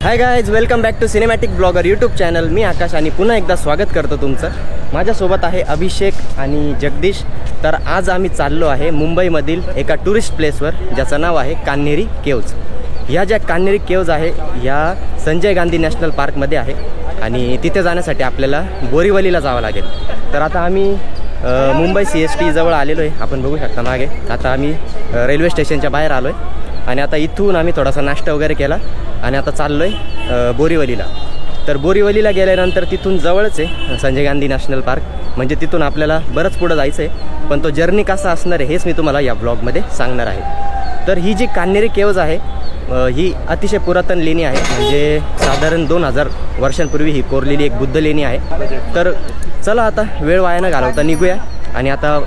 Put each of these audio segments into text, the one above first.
High guys, welcome back to cinematic blogger YouTube channel. मी आकाश आणि पुन्हा एकदा स्वागत करतो तुमचं। माझ्यासोबत आहे अभिषेक आणि जगदीश। तर आज आम्ही चाललो आहे मुंबईमधील एका टुरिस्ट प्लेसवर, ज्याचं नाव आहे कान्हेरी केव्ज। ह्या ज्या कान्हेरी केव्ज आहे या संजय गांधी नॅशनल पार्कमध्ये आहे आणि तिथे जाण्यासाठी आपल्याला बोरीवलीला जावं लागेल। तर आता आम्ही मुंबई CST जवळ आलेलो आहे, आपण बघू शकता मागे। आता आम्ही रेल्वे स्टेशनच्या बाहेर आलो आहे आणि आता इथून आम्ही थोडासा नाश्ता वगैरे केला आणि आता चाललो आहे बोरीवलीला। तर बोरीवलीला गेल्यानंतर तिथून जवळच आहे संजय गांधी नॅशनल पार्क, म्हणजे तिथून आपल्याला बरंच पुढं जायचं आहे। पण तो जर्नी कसा असणार आहे हेच मी तुम्हाला या ब्लॉगमध्ये सांगणार आहे। तर ही जी कान्हेरी केव्ज आहे ही अतिशय पुरातन लेणी आहे, म्हणजे साधारण 2000 वर्षांपूर्वी ही कोरलेली एक बुद्ध लेणी आहे। तर चला आता वेळ वाया न घालवता निघूया आणि आता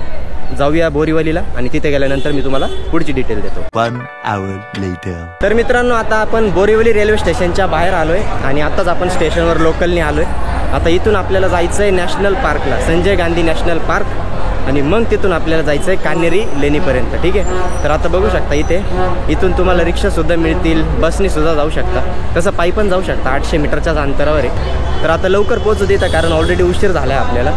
जाऊया बोरीवलीला आणि तिथे गेल्यानंतर मी तुम्हाला पुढची डिटेल देतो। 1 hour later. तर मित्रांनो, आता आपण बोरीवली रेल्वे स्टेशनच्या बाहेर आलोय आणि आताच आपण स्टेशनवर लोकलने आलोय। आता इथून आपल्याला जायचं आहे नॅशनल पार्कला, संजय गांधी नॅशनल पार्क, आणि मग तिथून आपल्याला जायचं आहे कान्हेरी लेणीपर्यंत। ठीक आहे, तर आता बघू शकता इथून तुम्हाला रिक्षासुद्धा मिळतील, बसने सुद्धा जाऊ शकता, तसं पायी पण जाऊ शकता। 800 मीटरच्याच अंतरावर आहे। तर आता लवकर पोहोचू देता, कारण ऑलरेडी उशीर झाला आहे आपल्याला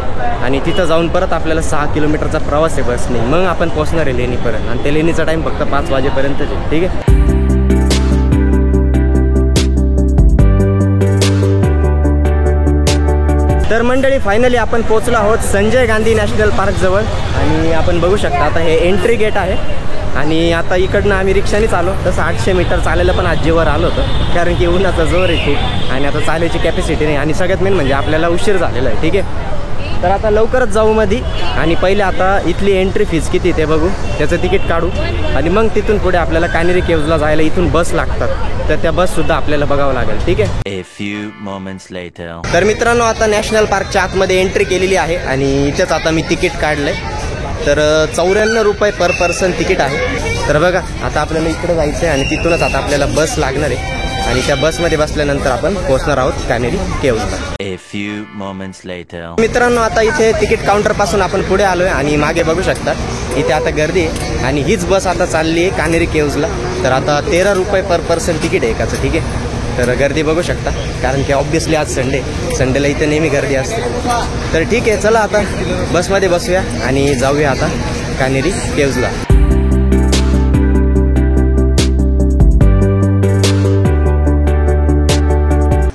आणि तिथं जाऊन परत आपल्याला 6 किलोमीटरचा प्रवास आहे बसने, मग आपण पोहोचणार आहे लेणीपर्यंत। आणि त्या लेणीचा टाईम फक्त 5 वाजेपर्यंतच आहे। ठीक आहे, तर मंडळी फायनली आपण पोहोचलो आहोत संजय गांधी नॅशनल पार्क जवळ आणि आपण बघू शकता आता हे एंट्री गेट आहे आणि आता इकडनं आम्ही रिक्षानेच आलो। तसं 800 मीटर चालायला पण आजीवर आलो होतं, कारण की उन्हाचा जोर आहे खूप आणि आता चालायची कॅपॅसिटी नाही आणि सगळ्यात मेन म्हणजे आपल्याला उशीर झालेला आहे। ठीक आहे, तर आता लवकरच जाऊ मध्ये आणि पहिले आता इथली एंट्री फीज किती ते बघू, त्याचं तिकीट काढू आणि मग तिथून पुढे आपल्याला कान्हेरी केव्जला जायला इथून बस लागतात, तर त्या बससुद्धा आपल्याला बघावं लागेल। ठीक आहे, A few moments later. तर मित्रांनो आता नॅशनल पार्कच्या आतमध्ये एंट्री केलेली आहे आणि इथेच आता मी तिकीट काढलं आहे। तर 94 रुपये पर पर्सन तिकीट आहे। तर बघा आता आपल्याला इकडे जायचं आहे आणि तिथूनच आता आपल्याला बस लागणार आहे आणि त्या बसमध्ये बसल्यानंतर आपण पोहोचणार आहोत Kanheri केव्जला। A few moments later. मित्रांनो आता इथे तिकीट काउंटरपासून आपण पुढे आलो आहे आणि मागे बघू शकता इथे आता गर्दी आहे आणि हीच बस आता चालली आहे कान्हेरी केव्जला। तर आता 13 रुपये पर पर्सन तिकीट आहे एकाचं। ठीक आहे, तर गर्दी बघू शकता, कारण की ऑब्विसली आज संडेला इथे नेहमी गर्दी असते। तर ठीक आहे, चला आता बसमध्ये बसूया आणि जाऊया आता कान्हेरी केव्जला।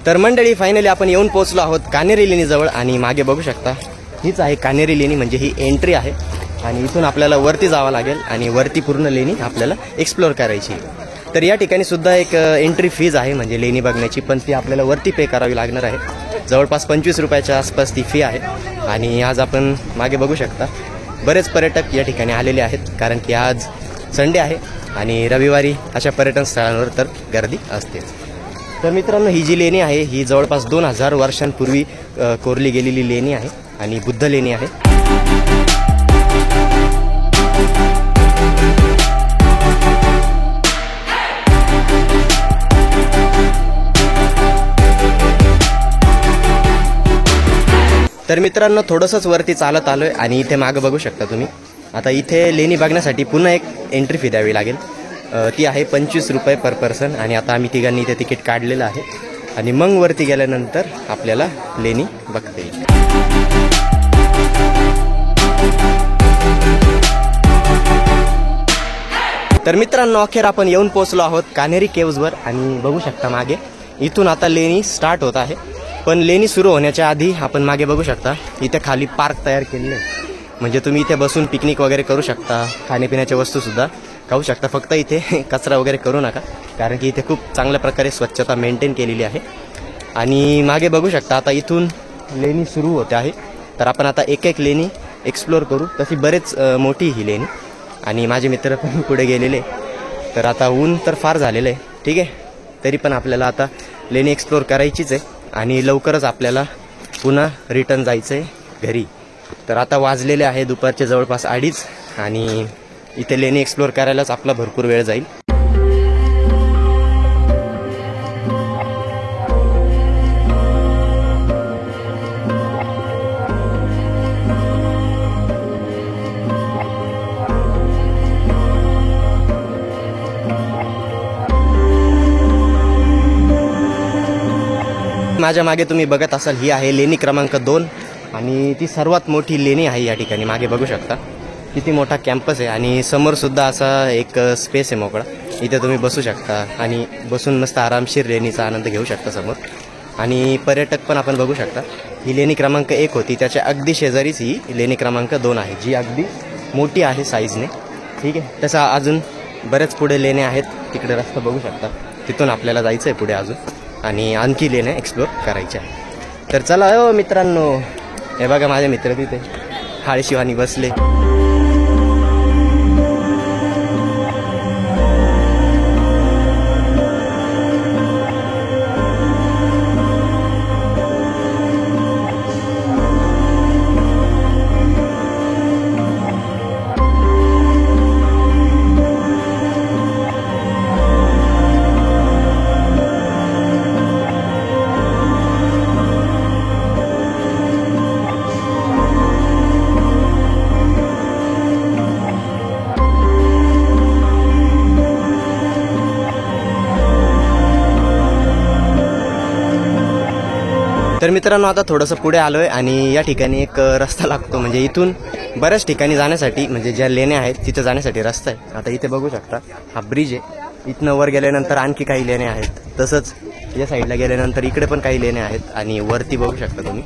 तर मंडळी फायनली आपण येऊन पोहोचलो आहोत कान्हेरी लेणीजवळ आणि मागे बघू शकता हीच आहे कान्हेरी लेणी, म्हणजे ही एंट्री आहे आणि इथून आपल्याला वरती जावं लागेल आणि वरती पूर्ण लेणी आपल्याला एक्सप्लोअर करायची। तर या ठिकाणी सुद्धा एक एंट्री फीज आहे म्हणजे लेणी बघण्याची, पण ती आपल्याला वरती पे करावी लागणार आहे। जवळपास 25 रुपयाच्या आसपास ती फी आहे आणि आज आपण मागे बघू शकता बरेच पर्यटक या ठिकाणी आलेले आहेत, कारण की आज संडे आहे आणि रविवारी अशा पर्यटन स्थळांवर तर गर्दी असतेच। तर मित्रांनो ही जी लेणी आहे ही जवळपास 2000 वर्षांपूर्वी कोरली गेलेली लेणी आहे आणि बुद्ध लेणी आहे। तर मित्रांनो थोडंसंच वरती चालत आलोय आणि इथे मागं बघू शकता तुम्ही, आता इथे लेणी बघण्यासाठी पुन्हा एक एंट्री फी द्यावी लागेल, ती आहे 25 रुपये पर पर्सन आणि आता आम्ही तिघांनी इथे तिकीट काढलेलं आहे आणि मग वरती गेल्यानंतर आपल्याला लेणी बघता येईल। तर मित्रांनो अखेर आपण येऊन पोहोचलो आहोत कान्हेरी केव्जवर आणि बघू शकता मागे इथून आता लेणी स्टार्ट होत आहे। पण लेणी सुरू होण्याच्या आधी आपण मागे बघू शकता इथे खाली पार्क तयार केलेलं आहे, म्हणजे तुम्ही इथे बसून पिकनिक वगैरे करू शकता, खाण्यापिण्याच्या वस्तूसुद्धा खाऊ शकता। फक्त इथे कचरा वगैरे करू नका, कारण की इथे खूप चांगल्या प्रकारे स्वच्छता मेंटेन केलेली आहे। आणि मागे बघू शकता आता इथून लेणी सुरू होते आहे, तर आपण आता एक एक लेणी एक्सप्लोअर करू। तशी बरेच मोठी ही लेणी आणि माझे मित्र पण पुढे गेलेले, तर आता ऊन तर फार झालेलं आहे। ठीक आहे, तरी पण आपल्याला आता लेणी एक्सप्लोअर करायचीच आहे आणि लवकरच आपल्याला पुन्हा रिटर्न जायचं आहे घरी। तर आता वाजलेले आहे दुपारचे जवळपास 2:30 आणि इथे लेणी एक्सप्लोअर करायलाच आपला भरपूर वेळ जाईल। माझ्या मागे तुम्ही बघत असाल ही आहे लेणी क्रमांक 2 आणि ती सर्वात मोठी लेणी आहे या ठिकाणी. मागे बघू शकता किती मोठा कॅम्पस आहे आणि समोर सुद्धा असा एक स्पेस आहे मोकळा. इथे तुम्ही बसू शकता आणि बसून मस्त आरामशीर लेणीचा आनंद घेऊ शकता समोर. आणि पर्यटक पण आपण बघू शकता. ही लेणी क्रमांक 1 होती, त्याच्या अगदी शेजारीच ही लेणी क्रमांक 2 आहे, जी अगदी मोठी आहे साईजने. ठीक आहे, तसा अजून बरेच पुढे लेणे आहेत. तिकडे रस्ता बघू शकता, तिथून आपल्याला जायचं आहे पुढे अजून आणि आणखी लेण्या एक्सप्लोर करायच्या आहे. तर चला हो मित्रांनो, हे बघा माझे मित्र तिथे हाळशिवानी बसले. तर मित्रांनो, आता थोडंसं पुढे आलो आहे आणि या ठिकाणी एक रस्ता लागतो. म्हणजे इथून बऱ्याच ठिकाणी जाण्यासाठी, म्हणजे ज्या लेण्या आहेत तिथं जाण्यासाठी रस्ता आहे. आता इथे बघू शकता हा ब्रिज आहे. इथनं वर गेल्यानंतर आणखी काही लेण्या आहेत. तसंच या साईडला गेल्यानंतर इकडे पण काही लेण्या आहेत आणि वरती बघू शकता तुम्ही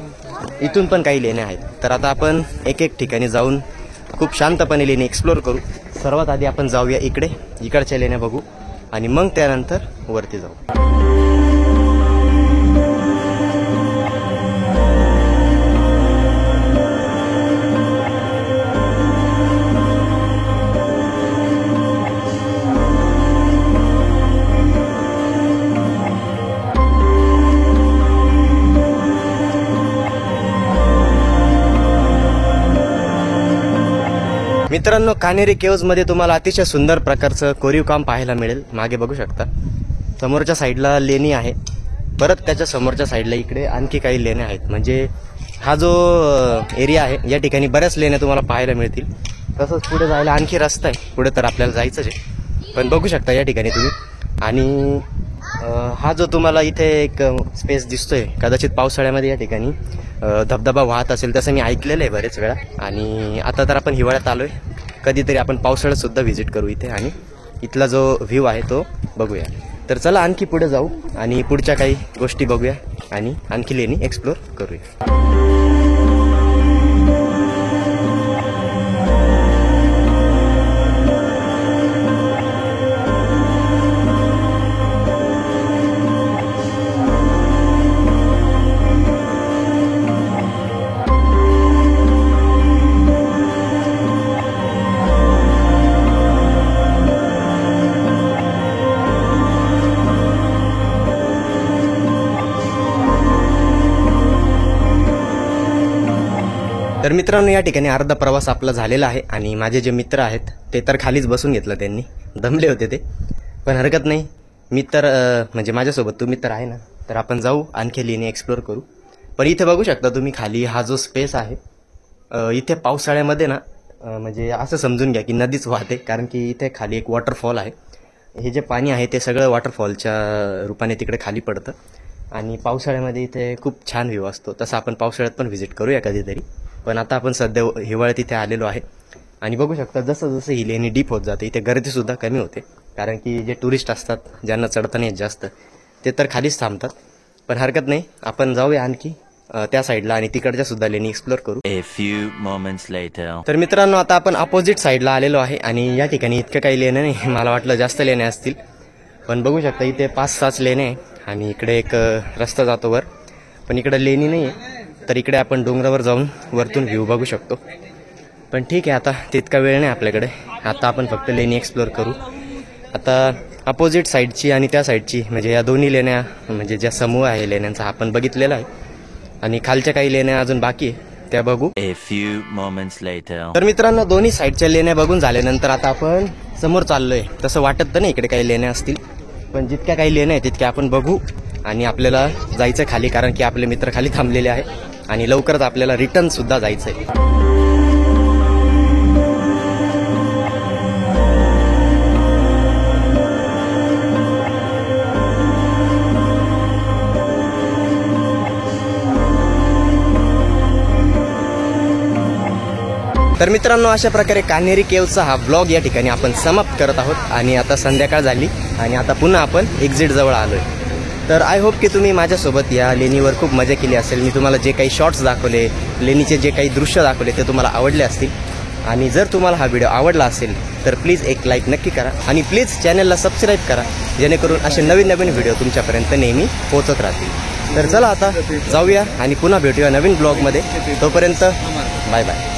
इथून पण काही लेण्या आहेत. तर आता आपण एक एक ठिकाणी जाऊन खूप शांतपणे लेणी एक्सप्लोर करू. सर्वात आधी आपण जाऊया इकडच्या लेण्या बघू आणि मग त्यानंतर वरती जाऊ. मित्रांनो, कान्हेरी केव्जमध्ये तुम्हाला अतिशय सुंदर प्रकारचं कोरीव काम पाहायला मिळेल. मागे बघू शकता समोरच्या साईडला लेणी आहे, परत त्याच्या समोरच्या साईडला इकडे आणखी काही लेण्या आहेत. म्हणजे हा जो एरिया आहे या ठिकाणी बऱ्याच लेण्या तुम्हाला पाहायला मिळतील. तसंच पुढे जायला आणखी रस्ता आहे, पुढे तर आपल्याला जायचंच आहे. पण बघू शकता या ठिकाणी तुम्ही. आणि हा जो तुम्हाला इथे एक स्पेस दिसतोय, कदाचित पावसाळ्यामध्ये या ठिकाणी धबधबा वाहत असेल तसं मी ऐकलेलं आहे बरेच वेळा. आणि आता तर आपण हिवाळ्यात आलोय, कधीतरी आपण पावसाळ्यात सुद्धा व्हिजिट करू इथे आणि इथला जो व्ह्यू आहे तो बघूया. तर चला आणखी पुढे जाऊ आणि पुढच्या काही गोष्टी बघूया आणि आणखी लेणी एक्सप्लोर करूया. तर मित्रांनो, या ठिकाणी अर्धा प्रवास आपला झालेला आहे आणि माझे जे मित्र आहेत ते तर खालीच बसून घेतलं त्यांनी, दमले होते ते. पण हरकत नाही, म्हणजे माझ्यासोबत तुम्ही तर आहे ना, तर आपण जाऊ आणखी लेणी एक्सप्लोर करू. पण इथे बघू शकता तुम्ही खाली हा जो स्पेस आहे, इथे पावसाळ्यामध्ये ना म्हणजे असं समजून घ्या की नदीच वाहते, कारण की इथे खाली एक वॉटरफॉल आहे. हे जे पाणी आहे ते सगळं वॉटरफॉलच्या रूपाने तिकडे खाली पडतं आणि पावसाळ्यामध्ये इथे खूप छान व्ह्यू असतो. तसं आपण पावसाळ्यात पण व्हिजिट करूया कधीतरी. पण आता आपण सध्या हिवाळ्यात इथे आलेलो आहे आणि बघू शकता जसं जसं ही लेणी डीप होत जाते इथे गर्दीसुद्धा कमी होते, कारण की जे टुरिस्ट असतात ज्यांना चढता नाही येत जास्त ते तर खालीच थांबतात. पण हरकत नाही, आपण जाऊया आणखी त्या साईडला आणि तिकडच्या सुद्धा लेणी एक्सप्लोर करू. A few moments later. तर मित्रांनो, आता आपण अपोजिट साईडला आलेलो आहे आणि या ठिकाणी इतकं काही लेण्या नाही, मला वाटलं जास्त लेण्या असतील. पण बघू शकता इथे 5-6 लेण्या आहे आणि इकडे एक रस्ता जातो वर, पण इकडे लेणी नाही आहे. तर इकडे आपण डोंगरावर जाऊन वरतून व्ह्यू बघू शकतो. पण ठीक आहे, आता तितका वेळ नाही आपल्याकडे. आता आपण फक्त लेणी एक्सप्लोर करू. आता अपोजिट साईडची आणि त्या साईडची म्हणजे या दोन्ही लेण्या, म्हणजे ज्या समूह आहे लेण्यांचा आपण बघितलेला आहे आणि खालच्या काही लेण्या अजून बाकी आहे त्या बघू. A few moments later. तर मित्रांनो, दोन्ही साईडच्या लेण्या बघून झाल्यानंतर आता आपण समोर चाललोय. तसं वाटत तर नाही इकडे काही लेण्या असतील, पण जितक्या काही लेण्या आहेत तितक्या आपण बघू आणि आपल्याला जायचं खाली, कारण की आपले मित्र खाली थांबलेले आहे आणि लवकरच आपल्याला रिटर्न सुद्धा जायचं आहे. तर मित्रांनो, अशा प्रकारे कान्हेरी केव्हचा हा ब्लॉग या ठिकाणी आपण समाप्त करत आहोत आणि आता संध्याकाळ झाली आणि आता पुन्हा आपण एक्झिट जवळ आलोय. तर आय होप की तुम्ही माझ्यासोबत या लेणीवर खूप मजा केली असेल. मी तुम्हाला जे काही शॉर्ट्स दाखवले, लेणीचे जे काही दृश्य दाखवले ते तुम्हाला आवडले असतील. आणि जर तुम्हाला हा व्हिडिओ आवडला असेल तर प्लीज एक लाईक नक्की करा आणि प्लीज चॅनलला सबस्क्राईब करा, जेणेकरून असे नवीन नवीन व्हिडिओ तुमच्यापर्यंत नेहमी पोहोचत राहतील. तर चला आता जाऊया आणि पुन्हा भेटूया नवीन ब्लॉगमध्ये. तोपर्यंत बाय बाय.